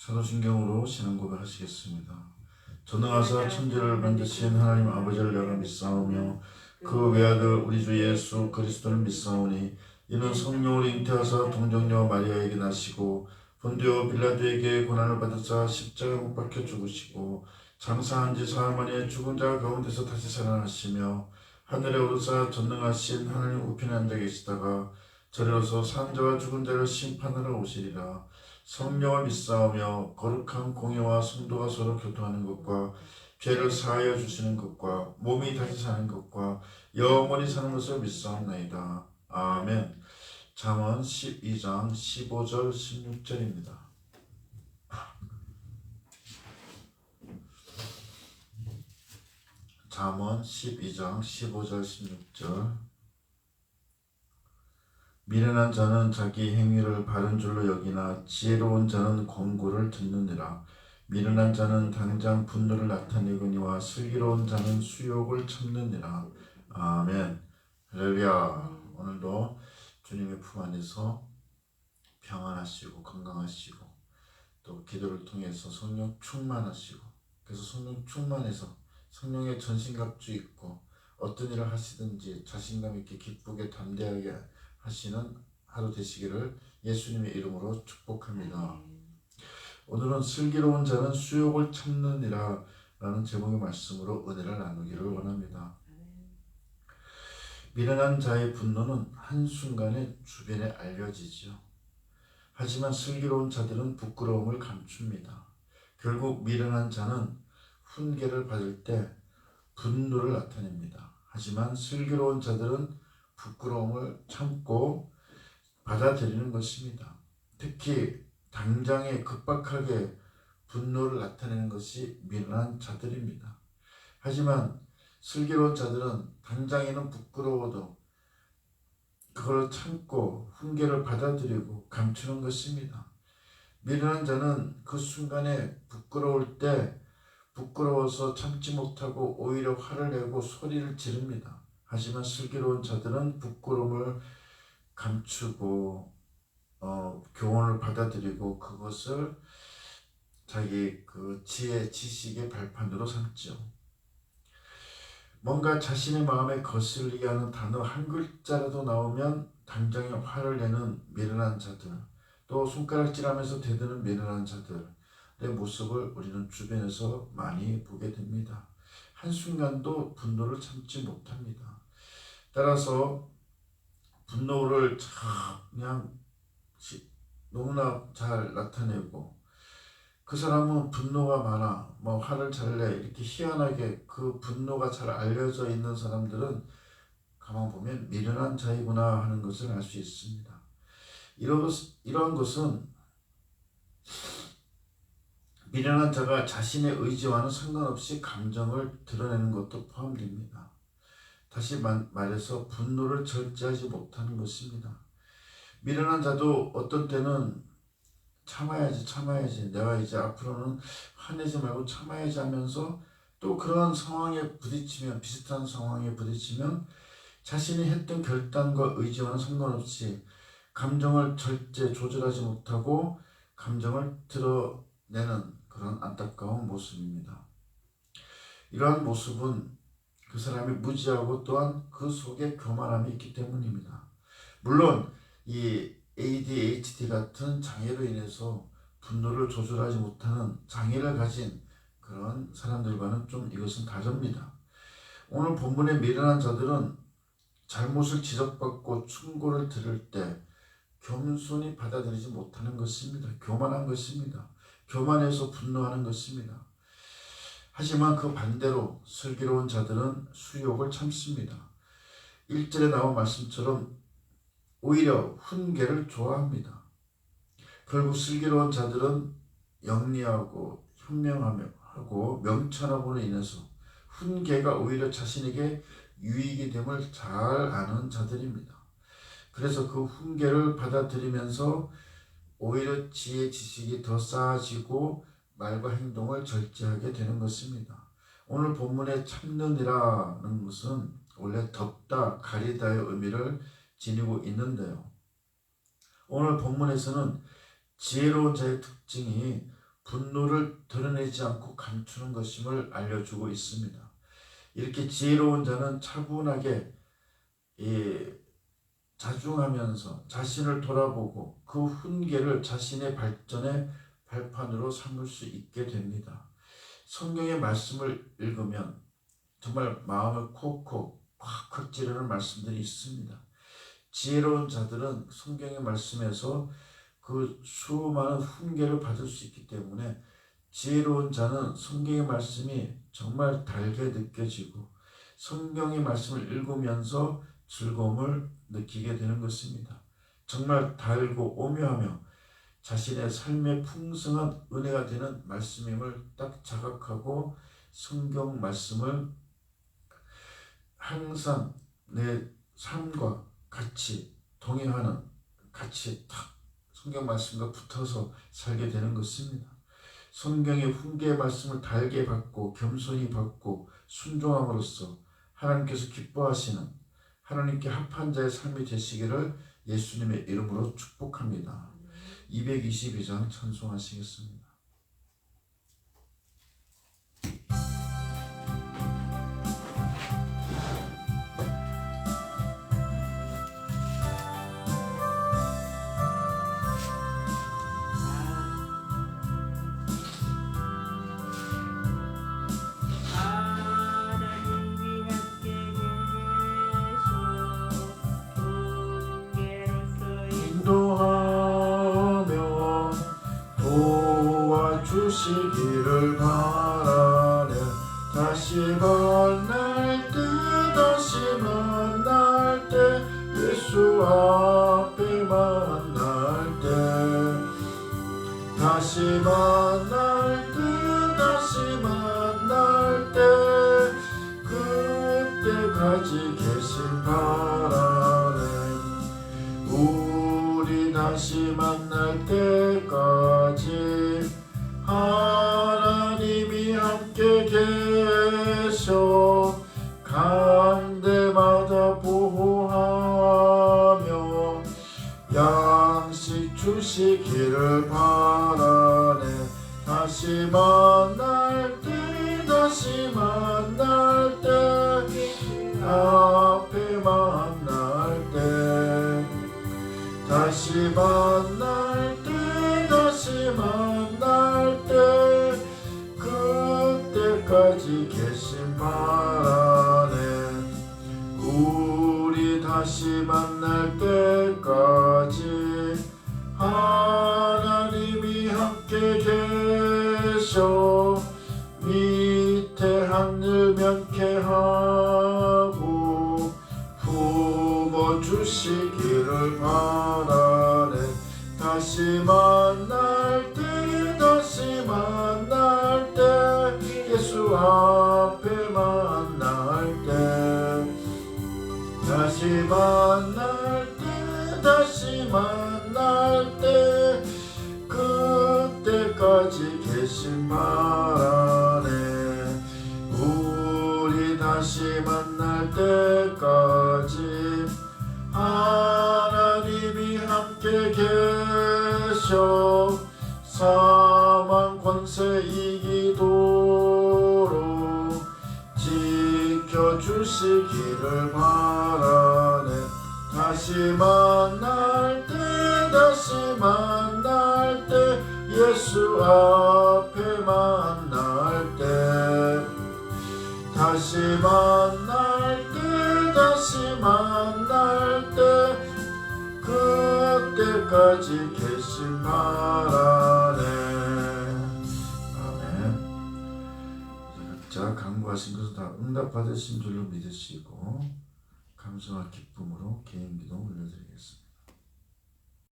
사도신경으로 신앙 고백하시겠습니다. 전능하사 천지를 만드신 하나님 아버지를 내가 믿사오며 그 외아들 우리 주 예수 그리스도를 믿사오니 이는 성령으로 잉태하사 동정녀 마리아에게 나시고 본디오 빌라도에게 고난을 받으사 십자가 못 박혀 죽으시고 장사한 지 사흘 만에 죽은 자 가운데서 다시 살아나시며 하늘에 오르사 전능하신 하나님 우편에 앉아 계시다가 저리로서 산 자와 죽은 자를 심판하러 오시리라. 성령을 믿사오며 거룩한 공예와 성도가 서로 교통하는 것과 죄를 사하여 주시는 것과 몸이 다시 사는 것과 영원히 사는 것을 믿사옵나이다. 아멘. 잠언 12장 15절 16절입니다. 잠언 12장 15절 16절. 미련한 자는 자기 행위를 바른 줄로 여기나 지혜로운 자는 권고를 듣느니라. 미련한 자는 당장 분노를 나타내거니와 슬기로운 자는 수욕을 참느니라. 아멘. 할렐루야. 오늘도 주님의 품 안에서 평안하시고 건강하시고 또 기도를 통해서 성령 충만하시고, 그래서 성령 충만해서 성령의 전신갑주 입고 어떤 일을 하시든지 자신감 있게 기쁘게 담대하게 하시는 하루 되시기를 예수님의 이름으로 축복합니다. 오늘은 슬기로운 자는 수욕을 참느니라 라는 제목의 말씀으로 은혜를 나누기를 원합니다. 미련한 자의 분노는 한순간에 주변에 알려지죠. 하지만 슬기로운 자들은 부끄러움을 감춥니다. 결국 미련한 자는 훈계를 받을 때 분노를 나타냅니다. 하지만 슬기로운 자들은 부끄러움을 참고 받아들이는 것입니다. 특히 당장에 급박하게 분노를 나타내는 것이 미련한 자들입니다. 하지만 슬기로운 자들은 당장에는 부끄러워도 그걸 참고 훈계를 받아들이고 감추는 것입니다. 미련한 자는 그 순간에 부끄러울 때 부끄러워서 참지 못하고 오히려 화를 내고 소리를 지릅니다. 하지만 슬기로운 자들은 부끄러움을 감추고 교훈을 받아들이고 그것을 자기 그 지혜, 지식의 발판으로 삼죠. 뭔가 자신의 마음에 거슬리게 하는 단어 한 글자라도 나오면 당장에 화를 내는 미련한 자들, 또 손가락질하면서 대드는 미련한 자들의 모습을 우리는 주변에서 많이 보게 됩니다. 한순간도 분노를 참지 못합니다. 따라서 분노를 그냥 너무나 잘 나타내고, 그 사람은 분노가 많아, 화를 잘 내, 이렇게 희한하게 그 분노가 잘 알려져 있는 사람들은 가만 보면 미련한 자이구나 하는 것을 알 수 있습니다. 이러한 것은 미련한 자가 자신의 의지와는 상관없이 감정을 드러내는 것도 포함됩니다. 다시 말해서 분노를 절제하지 못하는 것입니다. 미련한 자도 어떤 때는 참아야지, 내가 이제 앞으로는 화내지 말고 참아야지 하면서 또 그러한 상황에 부딪히면, 비슷한 상황에 부딪히면 자신이 했던 결단과 의지와는 상관없이 감정을 절제 조절하지 못하고 감정을 드러내는 그런 안타까운 모습입니다. 이러한 모습은 그 사람이 무지하고 또한 그 속에 교만함이 있기 때문입니다. 물론 이 ADHD 같은 장애로 인해서 분노를 조절하지 못하는 장애를 가진 그런 사람들과는 좀 이것은 다릅니다. 오늘 본문의 미련한 자들은 잘못을 지적받고 충고를 들을 때 겸손히 받아들이지 못하는 것입니다. 교만한 것입니다. 교만해서 분노하는 것입니다. 하지만 그 반대로 슬기로운 자들은 수욕을 참습니다. 1절에 나온 말씀처럼 오히려 훈계를 좋아합니다. 결국 슬기로운 자들은 영리하고 현명하고 명철함으로 인해서 훈계가 오히려 자신에게 유익이 됨을 잘 아는 자들입니다. 그래서 그 훈계를 받아들이면서 오히려 지혜, 지식이 더 쌓아지고 말과 행동을 절제하게 되는 것입니다. 오늘 본문에 참느니라는 것은 원래 덮다, 가리다의 의미를 지니고 있는데요. 오늘 본문에서는 지혜로운 자의 특징이 분노를 드러내지 않고 감추는 것임을 알려주고 있습니다. 이렇게 지혜로운 자는 차분하게 자중하면서 자신을 돌아보고 그 훈계를 자신의 발전의 발판으로 삼을 수 있게 됩니다. 성경의 말씀을 읽으면 정말 마음을 콕콕 콱콱 찌르는 말씀들이 있습니다. 지혜로운 자들은 성경의 말씀에서 그 수많은 훈계를 받을 수 있기 때문에 지혜로운 자는 성경의 말씀이 정말 달게 느껴지고 성경의 말씀을 읽으면서 즐거움을 느끼게 되는 것입니다. 정말 달고 오묘하며 자신의 삶의 풍성한 은혜가 되는 말씀임을 딱 자각하고 성경 말씀을 항상 내 삶과 같이 동행하는, 같이 탁 성경 말씀과 붙어서 살게 되는 것입니다. 성경의 훈계의 말씀을 달게 받고 겸손히 받고 순종함으로써 하나님께서 기뻐하시는 하나님께 합한 자의 삶이 되시기를 예수님의 이름으로 축복합니다. 222장 찬송하시겠습니다. 인도하며 도와주시기를 바라네. 다시 만날 때 예수 앞에 만날 때 다시 만날 때 그때까지 계신 바라네. 우리 다시 만날 때까지 하나님이 함께 계셔 간 데마다 보호하며 양식 주시기를 바라네. 다시 만날 때 앞에 만날 때 다시 만날 때 그때까지 계신 바라네. 우리 다시 만날 때까지 하나님이 함께 계셔 밑에 하늘 면케하고 품어주시기를 바라네. 다시 만날 때 예수 앞에 만날 때 다시 만날 때 그때까지 계신 바라네. 우리 다시 만날 때까지 하나님이 함께 계셔 사망 권세 이기도록 지켜주시기를 바라네. 다시 만날 때 예수 앞에 만날 때 다시 만날 때 그때까지 계신 바라네. 아멘. 각자 간구하신 것을 다 응답받으신 줄로 믿으시고 감사와 기쁨으로 개인 기도 올려드리겠습니다.